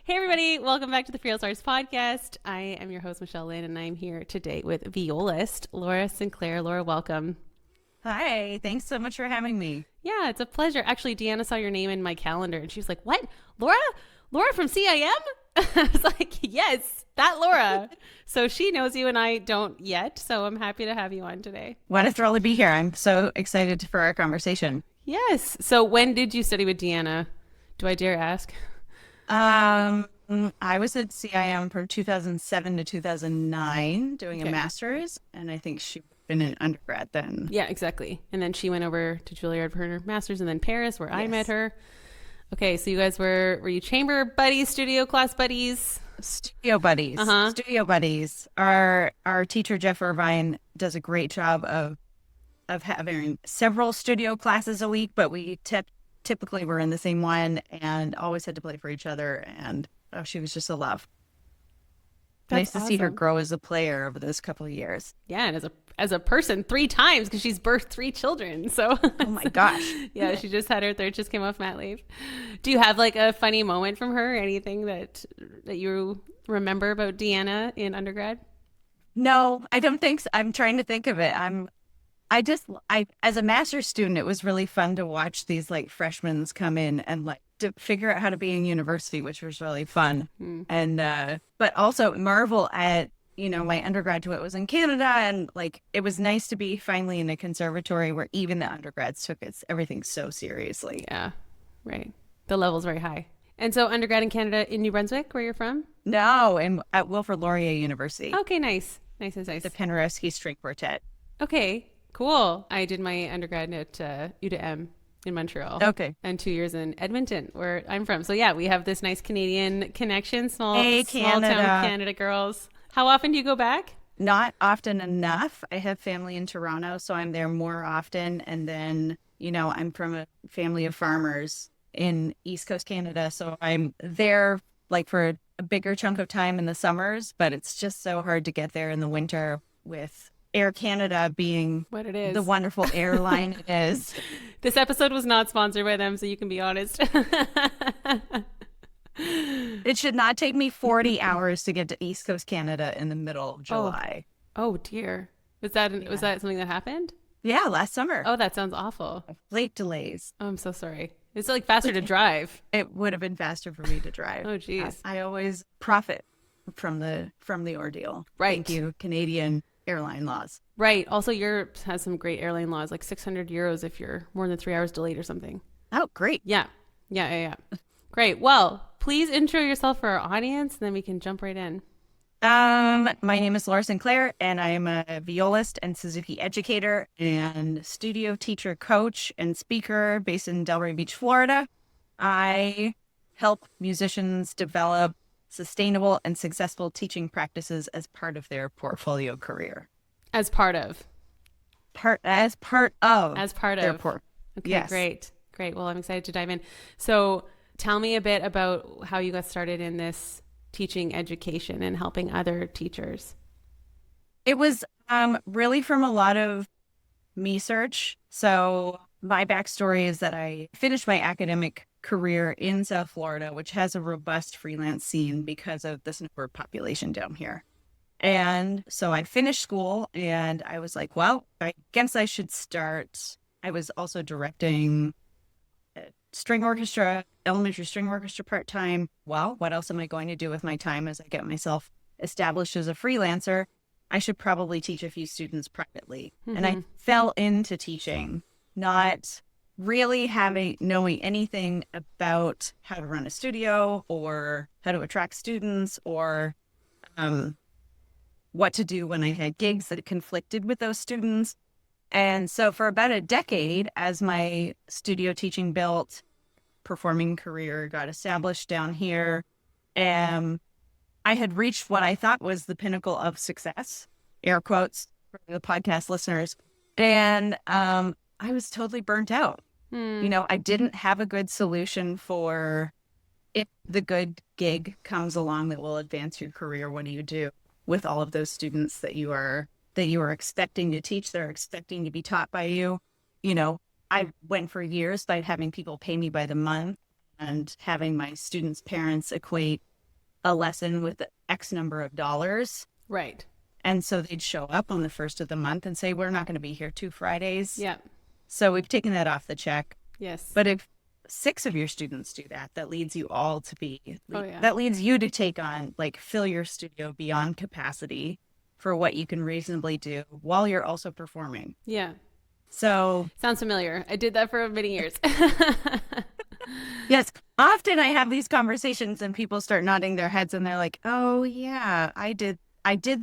Hey, everybody. Welcome back to the Freelancers podcast. I am your host, Michelle Lynne, and I'm here today with violist Laura Sinclair. Laura, welcome. Hi, thanks so much for having me. Yeah, it's a pleasure. Actually, Deanna saw your name in my calendar, and she was like, what? Laura? Laura from CIM? I was like, yes, that Laura. So she knows you and I don't yet. So I'm happy to have you on today. What a thrill to be here. I'm so excited for our conversation. Yes. So when did you study with Deanna? Do I dare ask? Um, I was at CIM from 2007 to 2009 doing a Okay. master's, and I think she'd been an undergrad then. Yeah, exactly. And then she went over to Juilliard for her master's, and then Paris, where I met Yes. her. Okay, so you guys were you chamber buddies, studio class buddies? Studio buddies. Uh-huh. Studio buddies. Our teacher Jeff Irvine does a great job of having several studio classes a week, but we typically were in the same one and always had to play for each other. And oh, she was just a love. That's Nice to see her awesome. grow as a player over those couple of years. Yeah, and as a person, 3 times because she's birthed 3 children. So Oh my gosh. yeah, she just had her third, just came off mat leave. Do you have like a funny moment from her? Anything that you remember about Deanna in undergrad? No, I don't think so. I'm trying to think of it. As a master's student, it was really fun to watch these like freshmen come in and like to figure out how to be in university, which was really fun. And, but also marvel at, my undergraduate was in Canada, and like, it was nice to be finally in a conservatory where even the undergrads took everything so seriously. Yeah, right. The level's very high. And so undergrad in Canada in New Brunswick, where you're from? No, and at Wilfrid Laurier University, Okay, nice. Nice, nice, the nice. Penderecki String Quartet. Okay, cool. I did my undergrad at UTM in Montreal. Okay. And 2 years in Edmonton, where I'm from. So yeah, we have this nice Canadian connection, Hey, small town Canada. Canada girls. How often do you go back? Not often enough. I have family in Toronto, so I'm there more often. And then, I'm from a family of farmers in East Coast Canada, so I'm there like for a bigger chunk of time in the summers, but it's just so hard to get there in the winter with Air Canada being What it the is. wonderful airline it is. This episode was not sponsored by them, so you can be honest. It should not take me 40 hours to get to East Coast Canada in the middle of July. Oh dear. Was that something that happened? Yeah, last summer. Oh, that sounds awful. Flight delays. Oh, I'm so sorry. It's like faster to drive. It would have been faster for me to drive. Oh, geez. I always profit from the ordeal. Right. Thank you, Canadian airline laws. Right. Also, Europe has some great airline laws, like 600 euros if you're more than 3 hours delayed or something. Oh, great. Yeah. Yeah. Great. Well, please intro yourself for our audience, and then we can jump right in. My name is Laura Sinclair, and I am a violist and Suzuki educator and studio teacher, coach, and speaker based in Delray Beach, Florida. I help musicians develop sustainable and successful teaching practices as part of their portfolio career. As part of. As part of As part their of. port. Okay, Yes. great. Great. Well, I'm excited to dive in. So tell me a bit about how you got started in this teaching education and helping other teachers. It was really from a lot of me search. So my backstory is that I finished my academic career in South Florida, which has a robust freelance scene because of the snowbird population down here. And so I finished school and I was like, well, I guess I should start. I was also directing string orchestra, elementary string orchestra part-time. Well, what else am I going to do with my time as I get myself established as a freelancer? I should probably teach a few students privately. And I fell into teaching, not really knowing anything about how to run a studio or how to attract students or what to do when I had gigs that conflicted with those students. And so for about a decade, as my studio teaching built, performing career got established down here, I had reached what I thought was the pinnacle of success, air quotes for the podcast listeners. And I was totally burnt out. I didn't have a good solution for if the good gig comes along that will advance your career, what do you do with all of those students that you are expecting to teach, they're expecting to be taught by you? I went for years by having people pay me by the month and having my students' parents equate a lesson with X number of dollars. Right. And so they'd show up on the first of the month and say, we're not going to be here 2 Fridays. Yeah. So we've taken that off the check. Yes. But if 6 of your students do that, that leads you all to yeah. that leads you to take on, like, fill your studio beyond capacity for what you can reasonably do while you're also performing. Yeah. So sounds familiar. I did that for many years. yes, often I have these conversations and people start nodding their heads and they're like, oh yeah, I did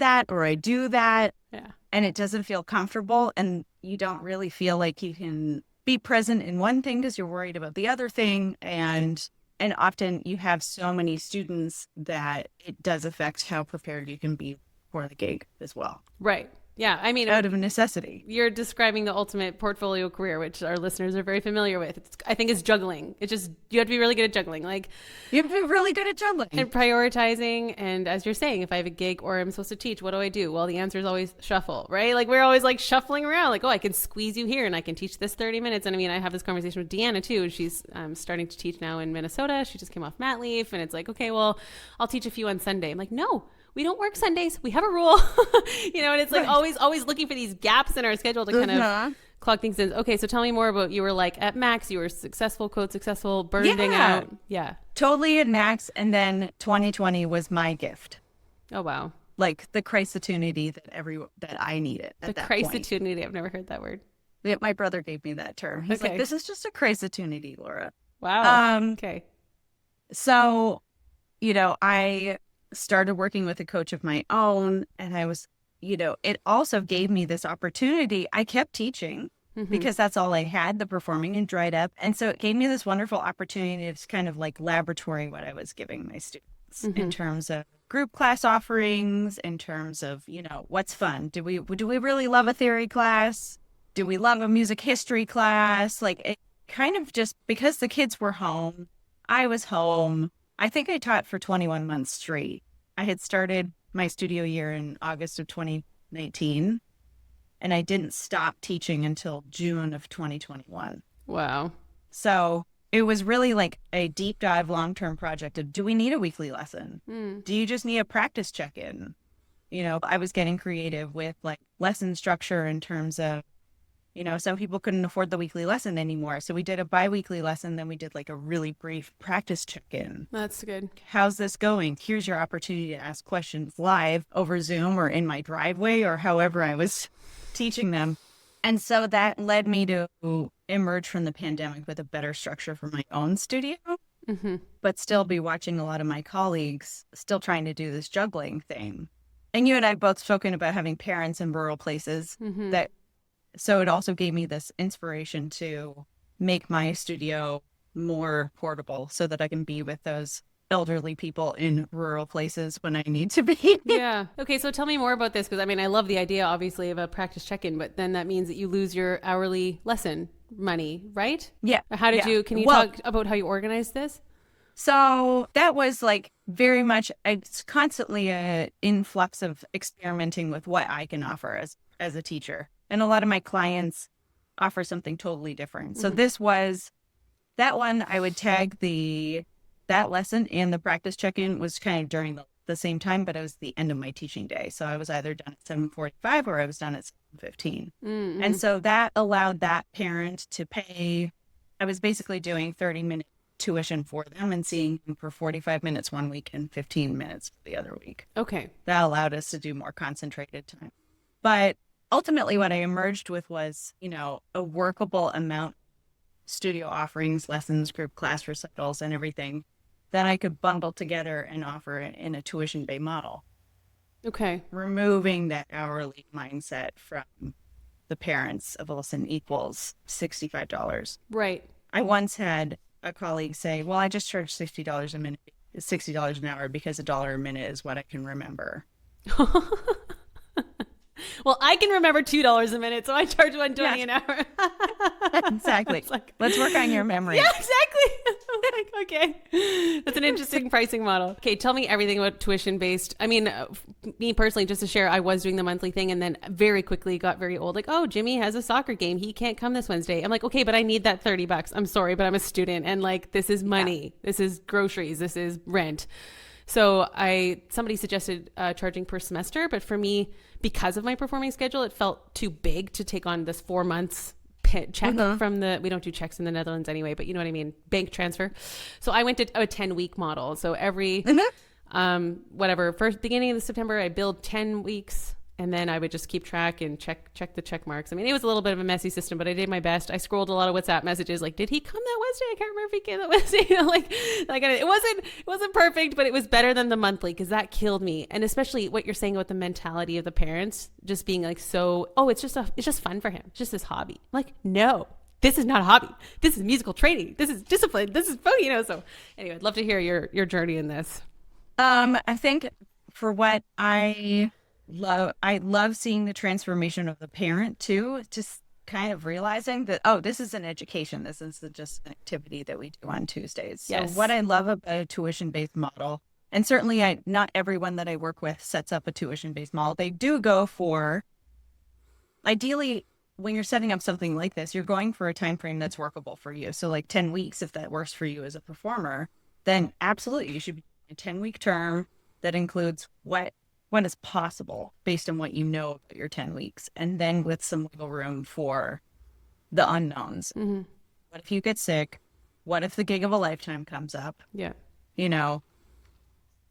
that, or I do that. Yeah. And it doesn't feel comfortable, and you don't really feel like you can be present in one thing because you're worried about the other thing. And often you have so many students that it does affect how prepared you can be for the gig as well. Right. Yeah. I mean, out of necessity. You're describing the ultimate portfolio career, which our listeners are very familiar with. I think it's juggling. It's just, you have to be really good at juggling. Like, you have to be really good at juggling. And prioritizing. And as you're saying, if I have a gig or I'm supposed to teach, what do I do? Well, the answer is always shuffle, right? Like, we're always like shuffling around. Like, oh, I can squeeze you here and I can teach this 30 minutes. And I mean, I have this conversation with Deanna too. She's starting to teach now in Minnesota. She just came off mat leave. And it's like, okay, well, I'll teach a few on Sunday. I'm like, no. We don't work Sundays. We have a rule, and it's like always looking for these gaps in our schedule to kind of clog things in. Okay. So tell me more about, you were like at max, you were successful, burning out. Yeah. Totally at max. And then 2020 was my gift. Oh, wow. Like the crisis-opportunity that I needed at that point. The crisis-opportunity. I've never heard that word. Yeah, my brother gave me that term. He's like, this is just a crisis-opportunity, Laura. Wow. Okay. So, I started working with a coach of my own, and I was, it also gave me this opportunity. I kept teaching because that's all I had. The performing had dried up. And so it gave me this wonderful opportunity to kind of like laboratory what I was giving my students in terms of group class offerings, in terms of, what's fun. Do we really love a theory class? Do we love a music history class? Like, it kind of just, because the kids were home, I was home. I think I taught for 21 months straight. I had started my studio year in August of 2019, and I didn't stop teaching until June of 2021. Wow. So it was really like a deep dive long-term project of, do we need a weekly lesson? Do you just need a practice check-in? I was getting creative with like lesson structure in terms of, some people couldn't afford the weekly lesson anymore. So we did a bi-weekly lesson. Then we did like a really brief practice check-in. That's good. How's this going? Here's your opportunity to ask questions live over Zoom or in my driveway or however I was teaching them. And so that led me to emerge from the pandemic with a better structure for my own studio, but still be watching a lot of my colleagues still trying to do this juggling thing. And you and I have both spoken about having parents in rural places so it also gave me this inspiration to make my studio more portable so that I can be with those elderly people in rural places when I need to be. Yeah. Okay. So tell me more about this, because I mean, I love the idea, obviously, of a practice check-in, but then that means that you lose your hourly lesson money, right? Yeah. How did can you talk about how you organized this? So that was like very much, it's constantly an influx of experimenting with what I can offer as a teacher. And a lot of my clients offer something totally different. So this was, that one I would tag that lesson and the practice check-in was kind of during the same time, but it was the end of my teaching day. So I was either done at 7:45 or I was done at 7:15. And so that allowed that parent to pay, I was basically doing 30-minute tuition for them and seeing them for 45 minutes one week and 15 minutes the other week. Okay. That allowed us to do more concentrated time. But ultimately what I emerged with was, a workable amount, studio offerings, lessons, group class recitals, and everything that I could bundle together and offer in a tuition-based model. Okay. Removing that hourly mindset from the parents of a lesson equals $65. Right. I once had a colleague say, well, I just charge $60 a minute, $60 an hour because $1 a minute is what I can remember. Well, I can remember $2 a minute, so I charge $1.20 an hour. Exactly. Like, let's work on your memory. Yeah, exactly. Okay. That's an interesting pricing model. Okay, tell me everything about tuition-based. I mean, me personally, just to share, I was doing the monthly thing and then very quickly got very old. Like, oh, Jimmy has a soccer game. He can't come this Wednesday. I'm like, okay, but I need that $30. I'm sorry, but I'm a student. And like, this is money. Yeah. This is groceries. This is rent. So somebody suggested charging per semester, but for me, because of my performing schedule, it felt too big to take on this 4 months check from we don't do checks in the Netherlands anyway, but you know what I mean, bank transfer. So I went to a 10-week model. So every first beginning of September, I billed 10 weeks. And then I would just keep track and check the check marks. I mean, it was a little bit of a messy system, but I did my best. I scrolled a lot of WhatsApp messages like, did he come that Wednesday? I can't remember if he came that Wednesday. You know, like it wasn't perfect, but it was better than the monthly, because that killed me. And especially what you're saying about the mentality of the parents just being like, it's just fun for him. It's just his hobby. I'm like, no, this is not a hobby. This is musical training. This is discipline. This is fun, you know. So anyway, I'd love to hear your journey in this. I think for what I love seeing the transformation of the parent too, just kind of realizing that, this is an education. This is just an activity that we do on Tuesdays. Yes. So what I love about a tuition-based model, and certainly not everyone that I work with sets up a tuition-based model. They do go for, ideally, when you're setting up something like this, you're going for a time frame that's workable for you. So like 10 weeks, if that works for you as a performer, then absolutely you should be a 10-week term that includes what is possible based on what you know about your 10 weeks, and then with some wiggle room for the unknowns. Mm-hmm. What if you get sick? What if the gig of a lifetime comes up? Yeah. You know,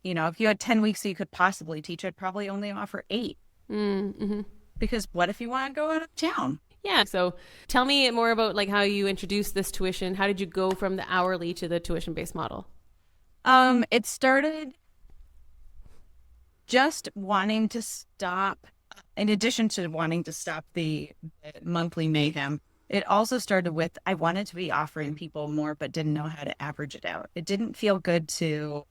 if you had 10 weeks that you could possibly teach, I'd probably only offer 8. Mm-hmm. Because what if you want to go out of town? Yeah. So tell me more about like how you introduced this tuition. How did you go from the hourly to the tuition-based model? It started just wanting to stop, in addition to wanting to stop the monthly mayhem, it also started with, I wanted to be offering people more, but didn't know how to average it out. It didn't feel good to,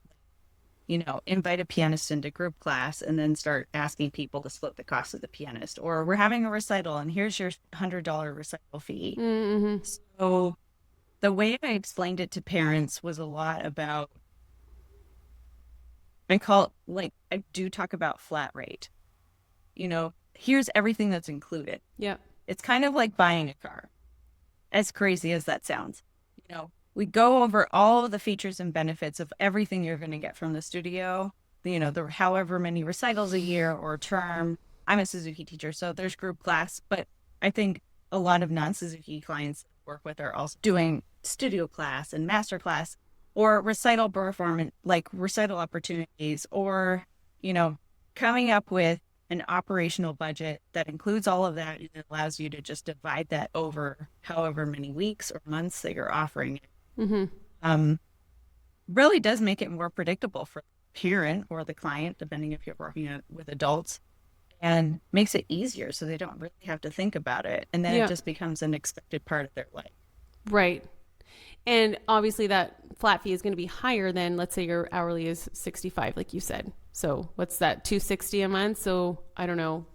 invite a pianist into group class and then start asking people to split the cost of the pianist, or we're having a recital and here's your $100 recital fee. Mm-hmm. So the way I explained it to parents was a lot about, I do talk about flat rate. Here's everything that's included. Yeah. It's kind of like buying a car, as crazy as that sounds. We go over all of the features and benefits of everything you're going to get from the studio, the however many recitals a year or term. I'm a Suzuki teacher, so there's group class, but I think a lot of non-Suzuki clients I work with are also doing studio class and master class, or recital performance, like recital opportunities, or, coming up with an operational budget that includes all of that, and it allows you to just divide that over however many weeks or months that you're offering it. Mm-hmm. Really does make it more predictable for the parent or the client, depending if you're working with adults, and makes it easier so they don't really have to think about it. And then it just becomes an expected part of their life. Right. And obviously that flat fee is going to be higher than, let's say your hourly is 65, like you said. So what's that, $260 a month? So I don't know,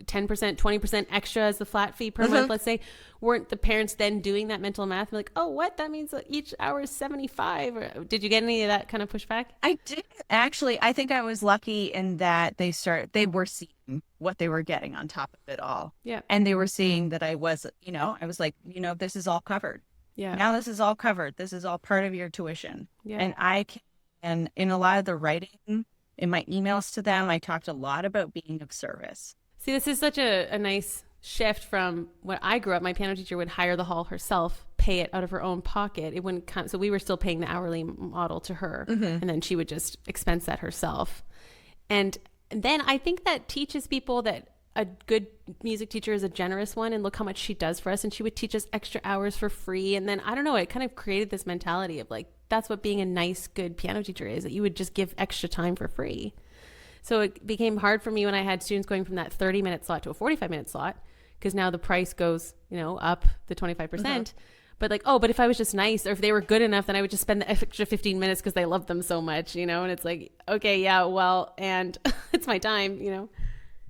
10%, 20% extra as the flat fee per month, let's say. Weren't the parents then doing that mental math? Like, oh, what? That means that each hour is 75. Or did you get any of that kind of pushback? I did. Actually, I think I was lucky in that they were seeing what they were getting on top of it all. Yeah. And they were seeing that I was like, this is all covered. Yeah. Now this is all covered. This is all part of your tuition. Yeah. And in a lot of the writing, in my emails to them, I talked a lot about being of service. See, this is such a nice shift from when I grew up. My piano teacher would hire the hall herself, pay it out of her own pocket. It wouldn't come. So we were still paying the hourly model to her. Mm-hmm. And then she would just expense that herself. And then I think that teaches people that a good music teacher is a generous one, and look how much she does for us. And she would teach us extra hours for free. And then, I don't know, it kind of created this mentality of like, that's what being a nice, good piano teacher is, that you would just give extra time for free. So it became hard for me when I had students going from that 30-minute slot to a 45-minute slot, because now the price goes, up the 25%. Mm-hmm. But but if I was just nice, or if they were good enough, then I would just spend the extra 15 minutes because they loved them so much, and it's like, okay, yeah, well, and it's my time,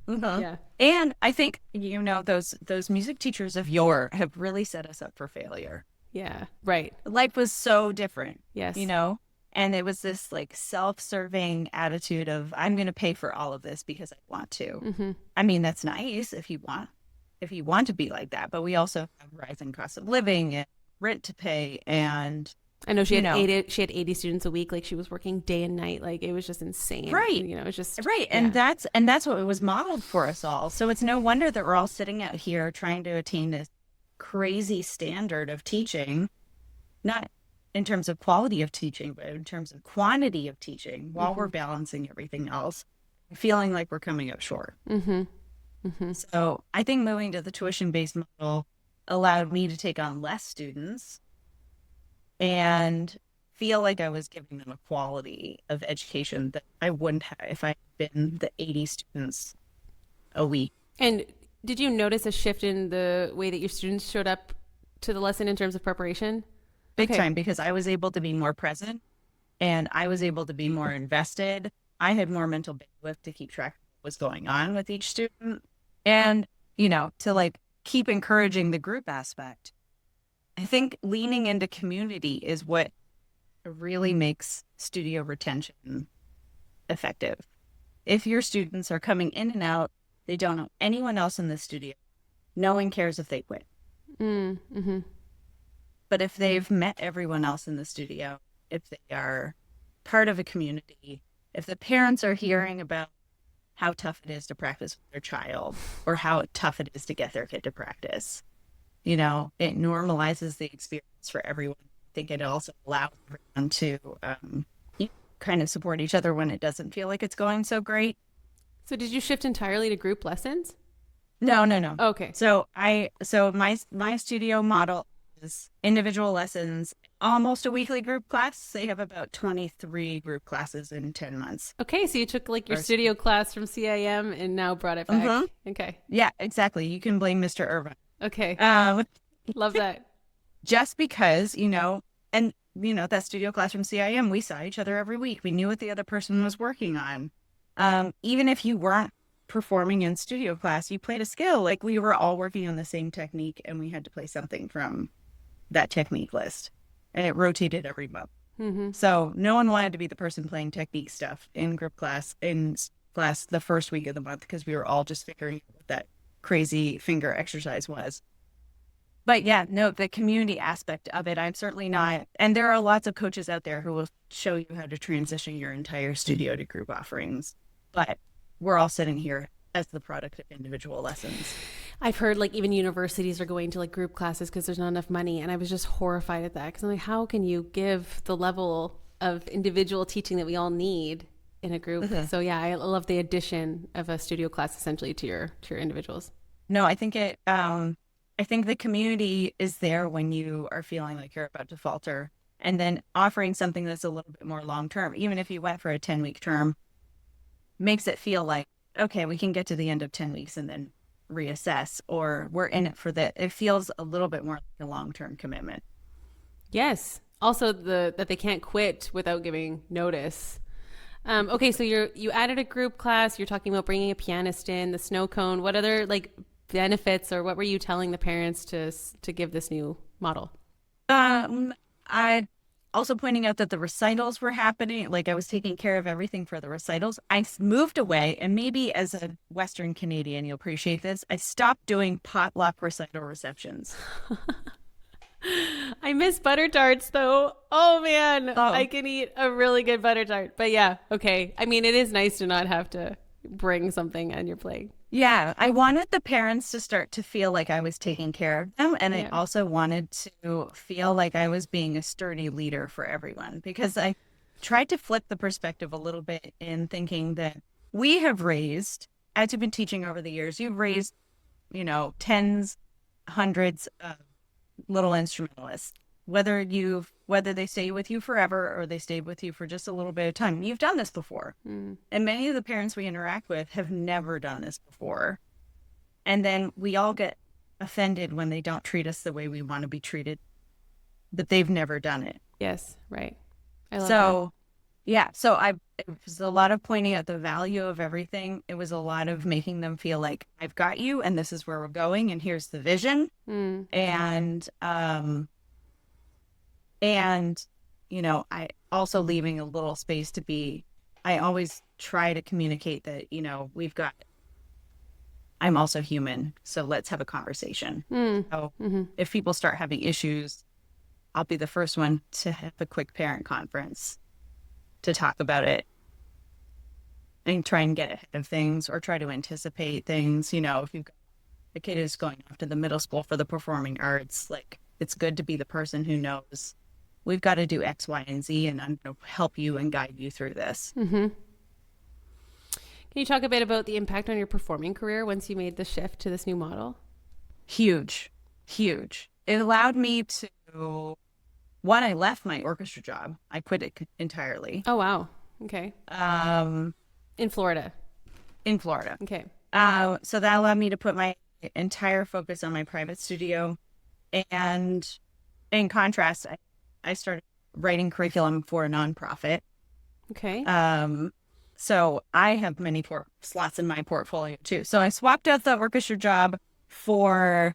Mm-hmm. Yeah. And I think, those music teachers of yore have really set us up for failure. Yeah. Right. Life was so different. Yes. And it was this like self-serving attitude of, I'm going to pay for all of this because I want to. Mm-hmm. I mean, that's nice if you want to be like that, but we also have rising costs of living and rent to pay and, I know you know, she had 80 students a week. Like she was working day and night. Like it was just insane. right. You know, it was just, Right. yeah. And that's what it was modeled for us all. So it's no wonder that we're all sitting out here trying to attain this crazy standard of teaching, not in terms of quality of teaching, but in terms of quantity of teaching while we're balancing everything else, feeling like we're coming up short. Mm-hmm. Mm-hmm. So I think moving to the tuition-based model allowed me to take on less students and feel like I was giving them a quality of education that I wouldn't have if I had been the 80 students a week. And did you notice a shift in the way that your students showed up to the lesson in terms of preparation? Big Okay. time, because I was able to be more present and I was able to be more invested. I had more mental bandwidth to keep track of what was going on with each student and, to like keep encouraging the group aspect. I think leaning into community is what really makes studio retention effective. If your students are coming in and out, they don't know anyone else in the studio, no one cares if they quit. Mm-hmm. But if they've met everyone else in the studio, if they are part of a community, if the parents are hearing about how tough it is to practice with their child or how tough it is to get their kid to practice, it normalizes the experience for everyone. I think it also allows everyone to kind of support each other when it doesn't feel like it's going so great. So did you shift entirely to group lessons? No, no, no. Okay. So my studio model is individual lessons, almost a weekly group class. They have about 23 group classes in 10 months. Okay, so you took like your studio class from CIM and now brought it back. Mm-hmm. Okay. Yeah, exactly. You can blame Mr. Irvine. Okay. Love that. Just because, that studio class from CIM, we saw each other every week. We knew what the other person was working on. Even if you weren't performing in studio class, you played a skill. Like we were all working on the same technique and we had to play something from that technique list. And it rotated every month. Mm-hmm. So no one wanted to be the person playing technique stuff in group class, the first week of the month, because we were all just figuring out what that crazy finger exercise was. But yeah, no, the community aspect of it, I'm certainly not. And there are lots of coaches out there who will show you how to transition your entire studio to group offerings. But we're all sitting here as the product of individual lessons. I've heard like even universities are going to like group classes because there's not enough money. And I was just horrified at that because I'm like, how can you give the level of individual teaching that we all need in a group? Mm-hmm. So yeah, I love the addition of a studio class essentially to your individuals. No, I think I think the community is there when you are feeling like you're about to falter, and then offering something that's a little bit more long-term, even if you went for a 10-week term, makes it feel like, okay, we can get to the end of 10 weeks and then reassess, or we're in it for it feels a little bit more like a long-term commitment. Yes. Also that they can't quit without giving notice. Okay. So you added a group class, you're talking about bringing a pianist in, the snow cone. What other like benefits or what were you telling the parents to give this new model? I also pointing out that the recitals were happening. Like I was taking care of everything for the recitals. I moved away, and maybe as a Western Canadian, you'll appreciate this. I stopped doing potluck recital receptions. I miss butter tarts though. Oh man, I can eat a really good butter tart. But yeah, okay. I mean, it is nice to not have to bring something on your plate. Yeah, I wanted the parents to start to feel like I was taking care of them. And I also wanted to feel like I was being a sturdy leader for everyone, because I tried to flip the perspective a little bit in thinking that we have raised, as you've been teaching over the years, you've raised, tens, hundreds of little instrumentalists, whether they stay with you forever or they stayed with you for just a little bit of time. You've done this before. And many of the parents we interact with have never done this before. And then we all get offended when they don't treat us the way we want to be treated, but they've never done it. Yes, right. I love that. Yeah. So it was a lot of pointing out the value of everything. It was a lot of making them feel like I've got you and this is where we're going and here's the vision. And, I also leaving a little space to be, I always try to communicate that, I'm also human. So let's have a conversation. So if people start having issues, I'll be the first one to have a quick parent conference to talk about it and try and get ahead of things or try to anticipate things. You know, if you've got a kid who's going off to the middle school for the performing arts, like it's good to be the person who knows we've got to do X, Y, and Z, and I'm going to help you and guide you through this. Mm-hmm. Can you talk a bit about the impact on your performing career once you made the shift to this new model? Huge, huge. It allowed me to, one, I left my orchestra job. I quit it entirely. Oh, wow. Okay. In Florida. In Florida. Okay. So that allowed me to put my entire focus on my private studio. And in contrast, I started writing curriculum for a nonprofit. Okay. So I have many slots in my portfolio too. So I swapped out the orchestra job for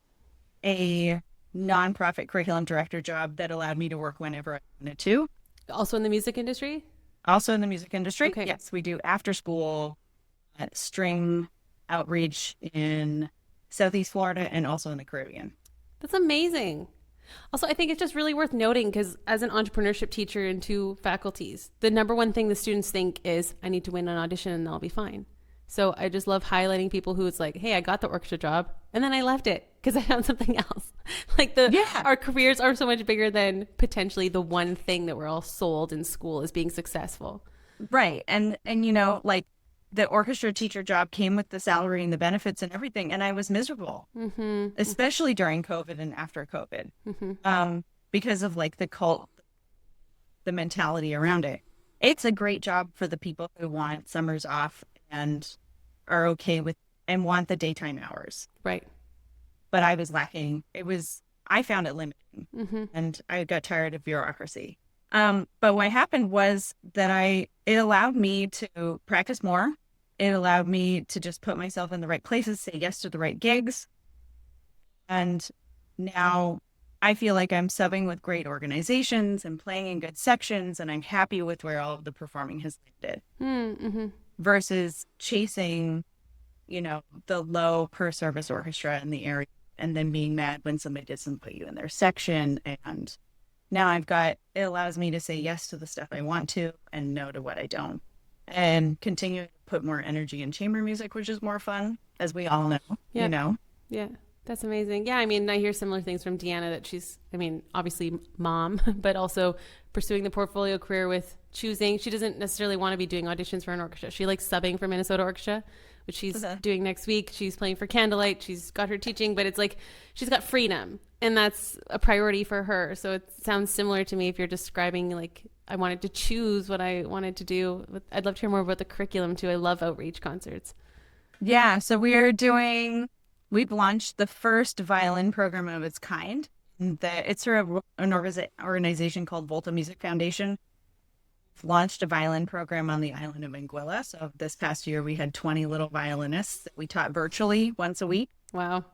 a nonprofit curriculum director job that allowed me to work whenever I wanted to. Also in the music industry? Also in the music industry. Okay. Yes, we do after school string outreach in Southeast Florida and also in the Caribbean. That's amazing. Also, I think it's just really worth noting because as an entrepreneurship teacher in 2 faculties, the number one thing the students think is, I need to win an audition and I'll be fine. So I just love highlighting people who it's like, hey, I got the orchestra job and then I left it because I found something else. Like our careers are so much bigger than potentially the one thing that we're all sold in school as being successful. Right. And you know, like the orchestra teacher job came with the salary and the benefits and everything. And I was miserable, especially during COVID and after COVID, because of like the mentality around it. It's a great job for the people who want summers off and are okay with and want the daytime hours. Right. But I was lacking. I found it limiting and I got tired of bureaucracy. But what happened was that it allowed me to practice more. It allowed me to just put myself in the right places, say yes to the right gigs. And now I feel like I'm subbing with great organizations and playing in good sections, and I'm happy with where all of the performing has landed versus chasing, you know, the low per service orchestra in the area and then being mad when somebody doesn't put you in their section. And now it allows me to say yes to the stuff I want to and no to what I don't, and continue to put more energy in chamber music, which is more fun, as we all know, you know? Yeah, that's amazing. Yeah, I mean, I hear similar things from Deanna that she's, I mean, obviously mom, but also pursuing the portfolio career with choosing. She doesn't necessarily want to be doing auditions for an orchestra. She likes subbing for Minnesota Orchestra, which she's doing next week. She's playing for Candlelight. She's got her teaching, but it's like she's got freedom. And that's a priority for her. So it sounds similar to me if you're describing like I wanted to choose what I wanted to do. I'd love to hear more about the curriculum too. I love outreach concerts. Yeah. So we've launched the first violin program of its kind. It's through an organization called Volta Music Foundation. We've launched a violin program on the island of Anguilla. So this past year we had 20 little violinists that we taught virtually once a week. Wow.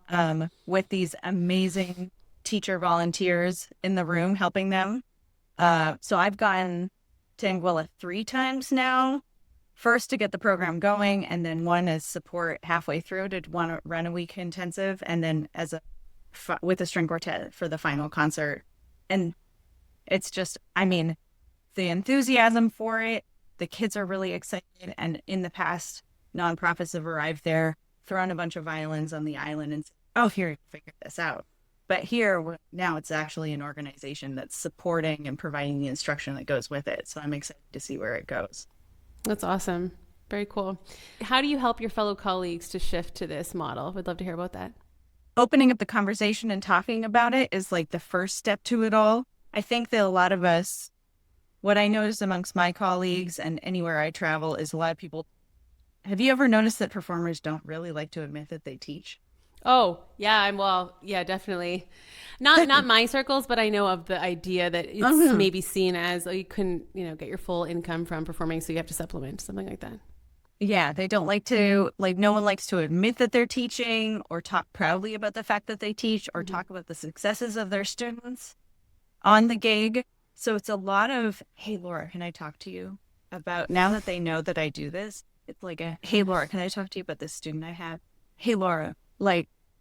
With these amazing teacher volunteers in the room helping them. So I've gone to Anguilla 3 times now, first to get the program going, and then one as support halfway through to run a week intensive, and then with a string quartet for the final concert. And it's just, I mean, the enthusiasm for it, the kids are really excited. And in the past, nonprofits have arrived there, thrown a bunch of violins on the island and said, oh, here, figure this out. But here, now it's actually an organization that's supporting and providing the instruction that goes with it. So I'm excited to see where it goes. That's awesome. Very cool. How do you help your fellow colleagues to shift to this model? Would love to hear about that. Opening up the conversation and talking about it is like the first step to it all. I think that a lot of us, what I notice amongst my colleagues and anywhere I travel is a lot of people. Have you ever noticed that performers don't really like to admit that they teach? Oh, yeah. Yeah, definitely. Not my circles, but I know of the idea that it's maybe seen as you couldn't, get your full income from performing, so you have to supplement, something like that. Yeah, they don't like to, no one likes to admit that they're teaching or talk proudly about the fact that they teach or talk about the successes of their students on the gig. So it's a lot of, hey, Laura, can I talk to you about, now that they know that I do this, it's like hey, Laura, can I talk to you about this student I have? Hey, Laura,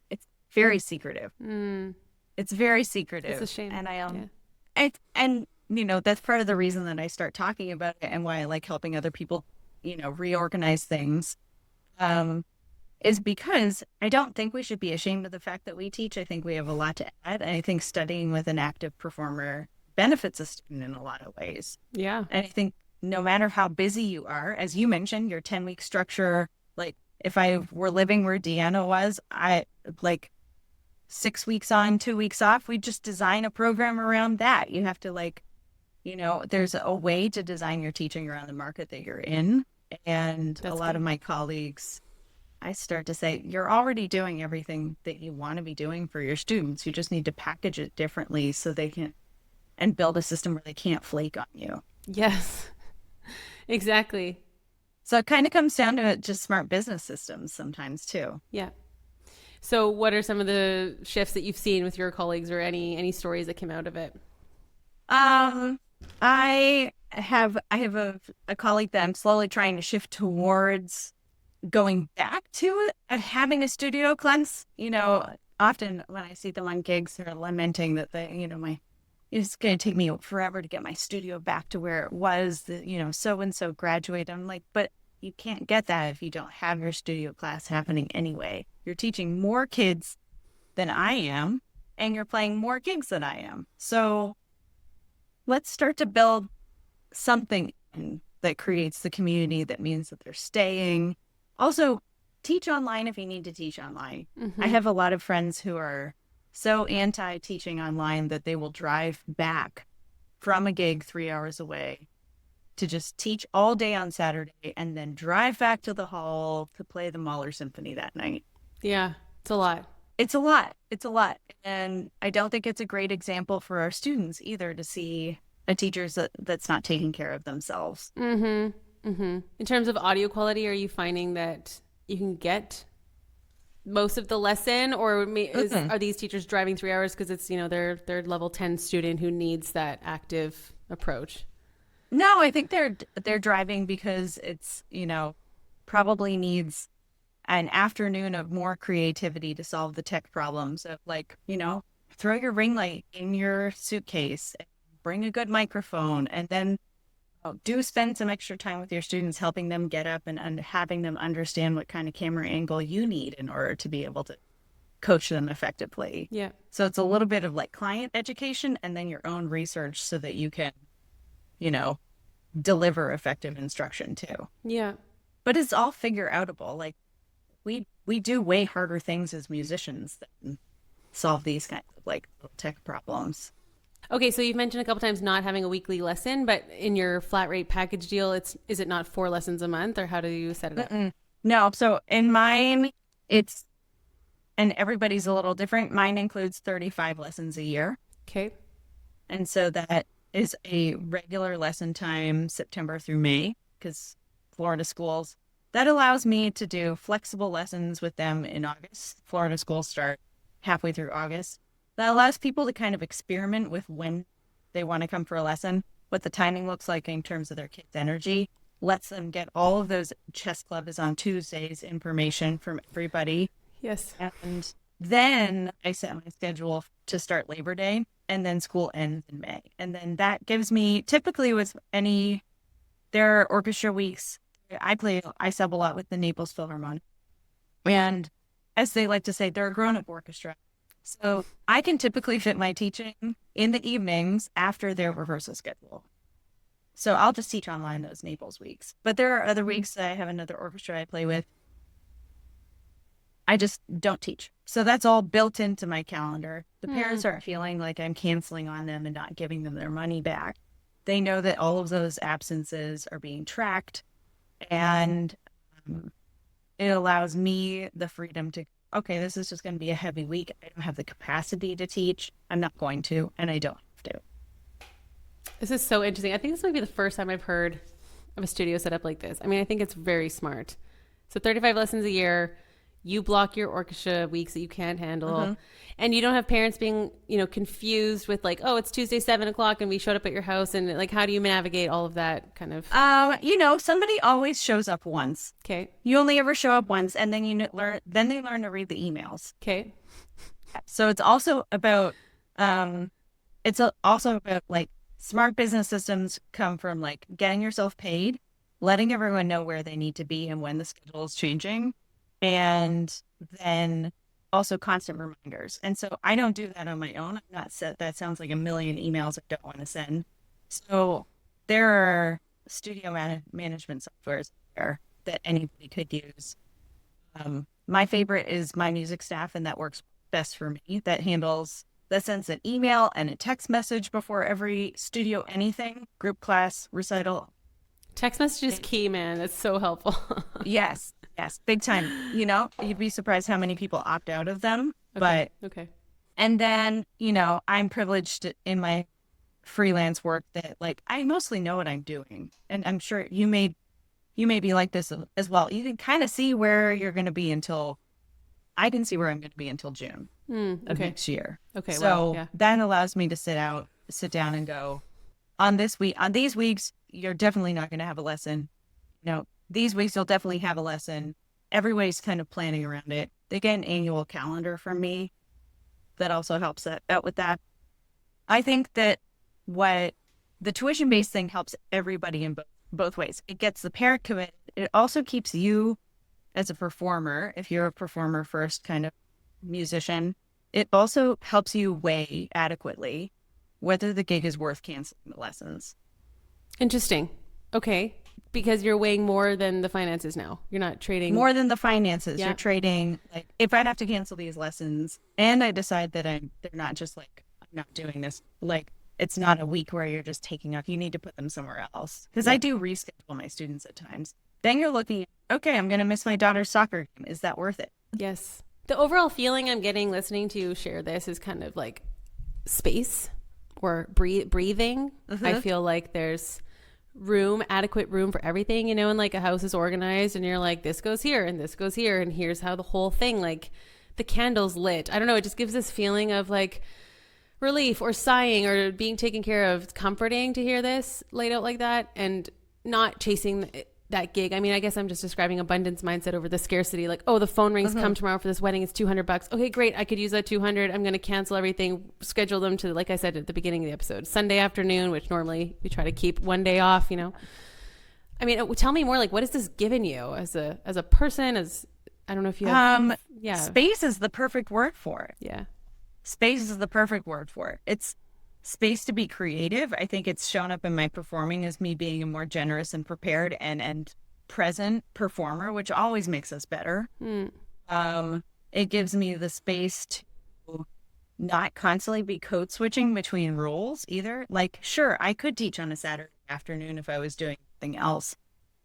it's very secretive. It's very secretive. It's a shame. And And that's part of the reason that I start talking about it and why I like helping other people, reorganize things. Is because I don't think we should be ashamed of the fact that we teach. I think we have a lot to add. And I think studying with an active performer benefits a student in a lot of ways. Yeah. And I think no matter how busy you are, as you mentioned, your 10-week structure, like if I were living where Deanna was, I like 6 weeks on, 2 weeks off, we just design a program around that. You have to there's a way to design your teaching around the market that you're in. And That's a lot good. of my colleagues, I start to say, you're already doing everything that you want to be doing for your students. You just need to package it differently so they can, and build a system where they can't flake on you. Yes. Exactly. So it kind of comes down to just smart business systems sometimes too. Yeah. So what are some of the shifts that you've seen with your colleagues or any stories that came out of it? Um, I have a colleague that I'm slowly trying to shift towards going back to having a studio class. Often when I see them on gigs, they're lamenting that it's going to take me forever to get my studio back to where it was. So and so graduated. I'm like, but you can't get that if you don't have your studio class happening anyway. You're teaching more kids than I am, and you're playing more gigs than I am. So let's start to build something that creates the community that means that they're staying. Also, teach online if you need to teach online. I have a lot of friends who are so anti-teaching online that they will drive back from a gig 3 hours away to just teach all day on Saturday and then drive back to the hall to play the Mahler Symphony that night. Yeah, it's a lot. It's a lot. It's a lot. And I don't think it's a great example for our students either to see a teacher that's not taking care of themselves. In terms of audio quality, are you finding that you can get most of the lesson, or are these teachers driving 3 hours because it's their level 10 student who needs that active approach? No, I think they're driving because it's probably needs an afternoon of more creativity to solve the tech problems of throw your ring light in your suitcase, bring a good microphone, and then do spend some extra time with your students, helping them get up and having them understand what kind of camera angle you need in order to be able to coach them effectively. Yeah. So it's a little bit of like client education and then your own research so that you can, deliver effective instruction too. Yeah. But it's all figure outable. Like we do way harder things as musicians than solve these kinds of like little tech problems. Okay, so you've mentioned a couple times not having a weekly lesson, but in your flat rate package deal, is it not 4 lessons a month, or how do you set it up? No, so in mine, and everybody's a little different. Mine includes 35 lessons a year. Okay. And so that is a regular lesson time, September through May, because Florida schools, that allows me to do flexible lessons with them in August. Florida schools start halfway through August. That allows people to kind of experiment with when they want to come for a lesson, what the timing looks like in terms of their kids' energy, lets them get all of those chess club is on Tuesdays information from everybody. Yes. And then I set my schedule to start Labor Day, and then school ends in May. And then that gives me, typically with there are orchestra weeks. I sub a lot with the Naples Philharmonic. And as they like to say, they're a grown-up orchestra. So I can typically fit my teaching in the evenings after their rehearsal schedule. So I'll just teach online those Naples weeks. But there are other weeks that I have another orchestra I play with. I just don't teach. So that's all built into my calendar. The parents aren't feeling like I'm canceling on them and not giving them their money back. They know that all of those absences are being tracked, and it allows me the freedom to, okay, this is just going to be a heavy week. I don't have the capacity to teach. I'm not going to, and I don't have to. This is so interesting. I think this might be the first time I've heard of a studio set up like this. I mean, I think it's very smart. So 35 lessons a year. You block your orchestra weeks that you can't handle, and you don't have parents being, confused with like, oh, it's Tuesday, 7:00 and we showed up at your house. And like, how do you navigate all of that kind of? Somebody always shows up once. Okay. You only ever show up once, and then then they learn to read the emails. Okay. So it's also about, also about like smart business systems come from like getting yourself paid, letting everyone know where they need to be and when the schedule is changing, and then also constant reminders. And so I don't do that on my own. I'm not set. That sounds like a million emails I don't want to send. So there are studio management softwares there that anybody could use. My favorite is My Music Staff, and that works best for me. That sends an email and a text message before every studio anything, group class, recital. Text message is key, man. That's so helpful. Yes, big time. You'd be surprised how many people opt out of them. Okay. Okay. And then, I'm privileged in my freelance work that like I mostly know what I'm doing. And I'm sure you may be like this as well. You can kind of see where you're going to be I can see where I'm going to be until June of next year. Okay. So that allows me to sit down and go, on these weeks, you're definitely not going to have a lesson. These weeks you'll definitely have a lesson. Everybody's kind of planning around it. They get an annual calendar from me. That also helps out with that. I think that what the tuition-based thing helps everybody in both ways. It gets the parent committed. It also keeps you as a performer, if you're a performer first kind of musician, it also helps you weigh adequately whether the gig is worth canceling the lessons. Interesting. Okay. Because you're weighing more than the finances now. You're not trading. More than the finances. Yeah. You're trading, like, if I have to cancel these lessons and I decide that they're not just like, I'm not doing this, like, it's not a week where you're just taking off. You need to put them somewhere else. Because I do reschedule my students at times. Then you're looking at, okay, I'm going to miss my daughter's soccer game. Is that worth it? Yes. The overall feeling I'm getting listening to you share this is kind of like space or breathing. Mm-hmm. I feel like there's adequate room for everything, and like a house is organized and you're like, this goes here and this goes here. And here's how the whole thing, like the candle's lit. I don't know. It just gives this feeling of like relief or sighing or being taken care of. It's comforting to hear this laid out like that and not chasing that gig. I mean, I guess I'm just describing abundance mindset over the scarcity. Like, oh, the phone rings, come tomorrow for this wedding. It's $200. Okay, great. I could use that 200. I'm going to cancel everything, schedule them to, like I said at the beginning of the episode, Sunday afternoon, which normally we try to keep one day off, I mean, tell me more, like, what has this given you as a person, I don't know if you have, space is the perfect word for it. Yeah. Space is the perfect word for it. It's space to be creative. I think it's shown up in my performing as me being a more generous and prepared and present performer, which always makes us better. It gives me the space to not constantly be code switching between roles either. Like, sure, I could teach on a Saturday afternoon if I was doing something else,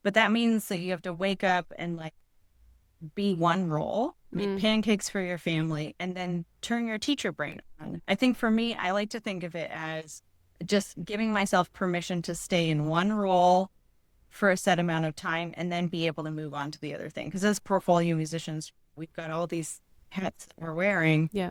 but that means that you have to wake up and like be one role, make pancakes for your family, and then turn your teacher brain on. I think for me, I like to think of it as just giving myself permission to stay in one role for a set amount of time and then be able to move on to the other thing. Because as portfolio musicians, we've got all these hats that we're wearing. Yeah.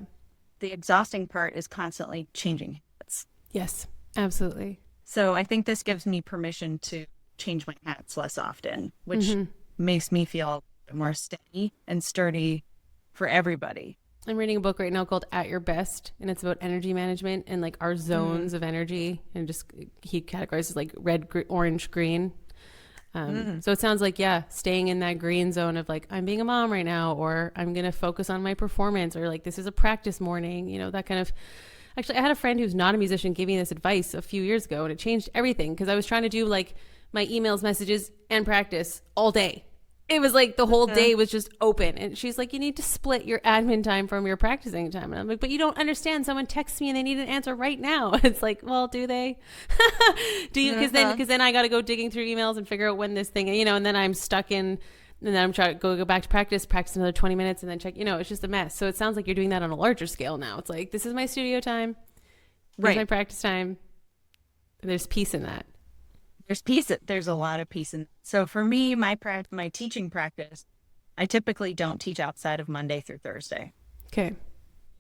The exhausting part is constantly changing hats. Yes, absolutely. So I think this gives me permission to change my hats less often, which makes me feel more steady and sturdy for everybody. I'm reading a book right now called At Your Best, and it's about energy management and like our zones of energy, and just he categorizes like red, orange, green. So it sounds like, staying in that green zone of like, I'm being a mom right now, or I'm going to focus on my performance, or like, this is a practice morning, that kind of. Actually, I had a friend who's not a musician give me this advice a few years ago, and it changed everything, because I was trying to do like my emails, messages, and practice all day. It was like the whole day was just open. And she's like, you need to split your admin time from your practicing time. And I'm like, but you don't understand. Someone texts me and they need an answer right now. It's like, well, do they? Do you? Because then I got to go digging through emails and figure out when this thing, and then I'm stuck in, and then I'm trying to go back to practice another 20 minutes and then check, it's just a mess. So it sounds like you're doing that on a larger scale now. It's like, this is my studio time. Here's my practice time. And there's peace in that. There's a lot of peace in. So for me, my teaching practice, I typically don't teach outside of Monday through Thursday. Okay.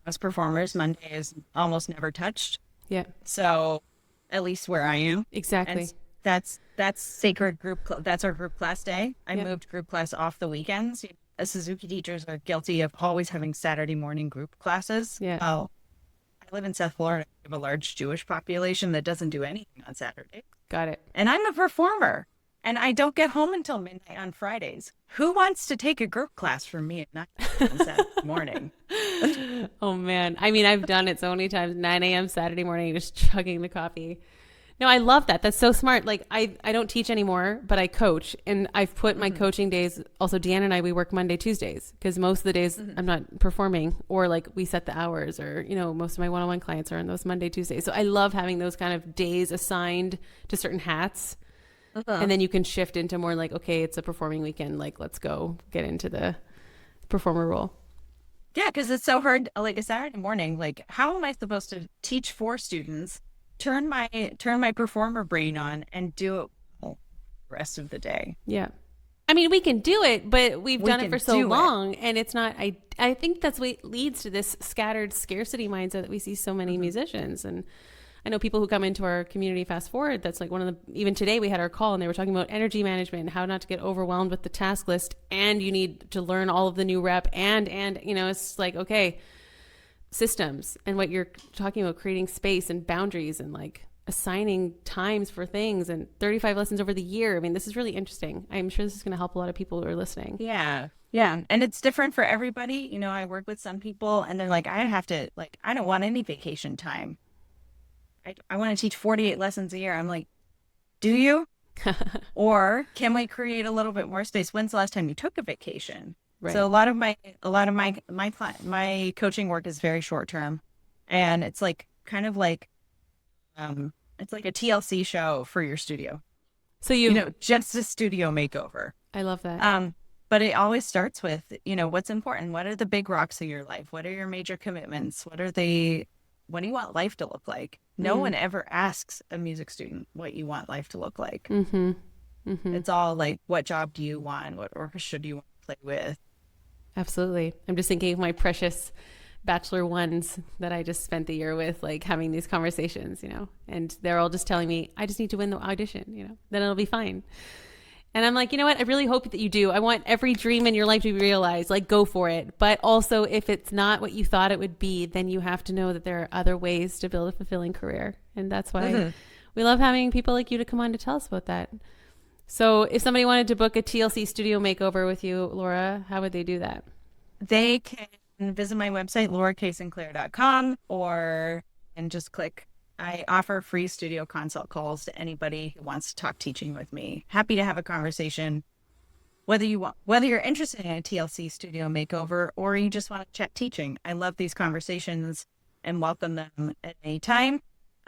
As performers, Monday is almost never touched. Yeah. So at least where I am. Exactly. And that's sacred group. That's our group class day. I moved group class off the weekends. As Suzuki teachers are guilty of always having Saturday morning group classes. Yeah. Oh, I live in South Florida. We have a large Jewish population that doesn't do anything on Saturday. Got it. And I'm a performer. And I don't get home until midnight on Fridays. Who wants to take a group class from me at 9 on Saturday morning? Oh man. I mean, I've done it so many times. 9 a.m. Saturday morning, just chugging the coffee. No, I love that. That's so smart. Like I don't teach anymore, but I coach, and I've put my coaching days. Also, Deanna and I, we work Monday, Tuesdays, because most of the days I'm not performing, or like we set the hours, or, you know, most of my one-on-one clients are on those Monday, Tuesdays. So I love having those kind of days assigned to certain hats. And then you can shift into more like, okay, it's a performing weekend. Like, let's go get into the performer role. Yeah, because it's so hard. Like a Saturday morning, like how am I supposed to teach 4 students, turn my performer brain on, and do it the rest of the day? Yeah. I mean, we can do it, but we've done it for so long, and it's not, I think that's what leads to this scattered scarcity mindset that we see so many musicians. And I know people who come into our community fast forward. That's like one of the, even today we had our call and they were talking about energy management and how not to get overwhelmed with the task list. And you need to learn all of the new rep and, you know, it's like, okay, systems and what you're talking about, creating space and boundaries and like assigning times for things and 35 lessons over the year. I mean, this is really interesting. I'm sure this is going to help a lot of people who are listening. Yeah. Yeah. And it's different for everybody. You know, I work with some people and they're like, I don't want any vacation time. I want to teach 48 lessons a year. I'm like, do you? Or can we create a little bit more space? When's the last time you took a vacation? Right. So a lot of my coaching work is very short term, and it's like kind of like it's like a TLC show for your studio. So you know, just a studio makeover. I love that. But it always starts with, you know, what's important. What are the big rocks of your life? What are your major commitments? What do you want life to look like? No one ever asks a music student what you want life to look like. It's all like, what job do you want? What orchestra do you want to play with? Absolutely. I'm just thinking of my precious Bachelor ones that I just spent the year with, like having these conversations, you know, and they're all just telling me, I just need to win the audition, you know, then it'll be fine. And I'm like, you know what? I really hope that you do. I want every dream in your life to be realized. Like, go for it. But also, if it's not what you thought it would be, then you have to know that there are other ways to build a fulfilling career. And that's why we love having people like you to come on to tell us about that. So if somebody wanted to book a TLC studio makeover with you, Laura, how would they do that? They can visit my website, laurasinclair.com, and just click. I offer free studio consult calls to anybody who wants to talk teaching with me. Happy to have a conversation. Whether you're interested in a TLC studio makeover or you just want to chat teaching, I love these conversations and welcome them at any time.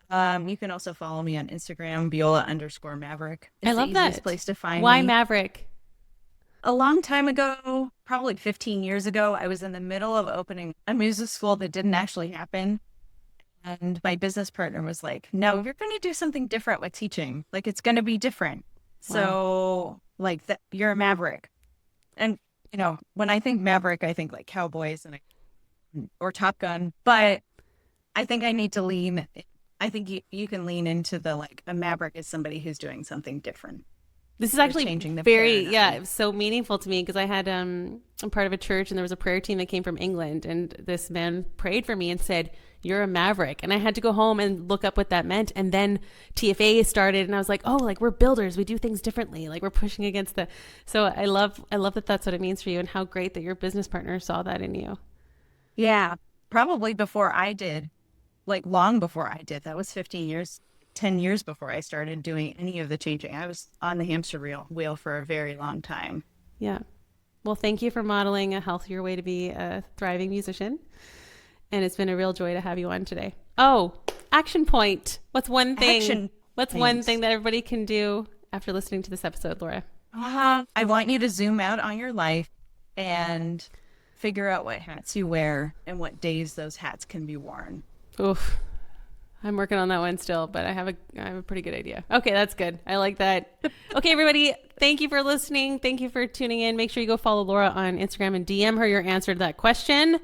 You can also follow me on Instagram, Viola_Maverick. It's I love the easiest that. place to find Why me. Maverick? A long time ago, probably 15 years ago, I was in the middle of opening a music school that didn't actually happen. And my business partner was like, no, you're going to do something different with teaching. Like, it's going to be different. Wow. So, like, you're a maverick. And, you know, when I think maverick, I think like cowboys or Top Gun. But I think I need to I think you can lean into a maverick is somebody who's doing something different. This is actually very, so meaningful to me because I had, I'm part of a church and there was a prayer team that came from England, and this man prayed for me and said, you're a maverick. And I had to go home and look up what that meant. And then TFA started and I was like, oh, like we're builders. We do things differently. Like we're pushing against so I love that that's what it means for you, and how great that your business partner saw that in you. Yeah, probably before I did, like long before I did. That was 10 years before I started doing any of the changing. I was on the hamster wheel for a very long time. Yeah. Well, thank you for modeling a healthier way to be a thriving musician. And it's been a real joy to have you on today. Oh, action point. What's one thing that everybody can do after listening to this episode, Laura? I want you to zoom out on your life and figure out what hats you wear and what days those hats can be worn. Oof. I'm working on that one still, but I have a pretty good idea. Okay, that's good. I like that. Okay, everybody, thank you for listening. Thank you for tuning in. Make sure you go follow Laura on Instagram and DM her your answer to that question.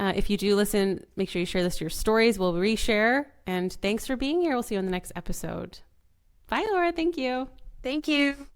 If you do listen, make sure you share this to your stories. We'll reshare. And thanks for being here. We'll see you on the next episode. Bye, Laura. Thank you. Thank you.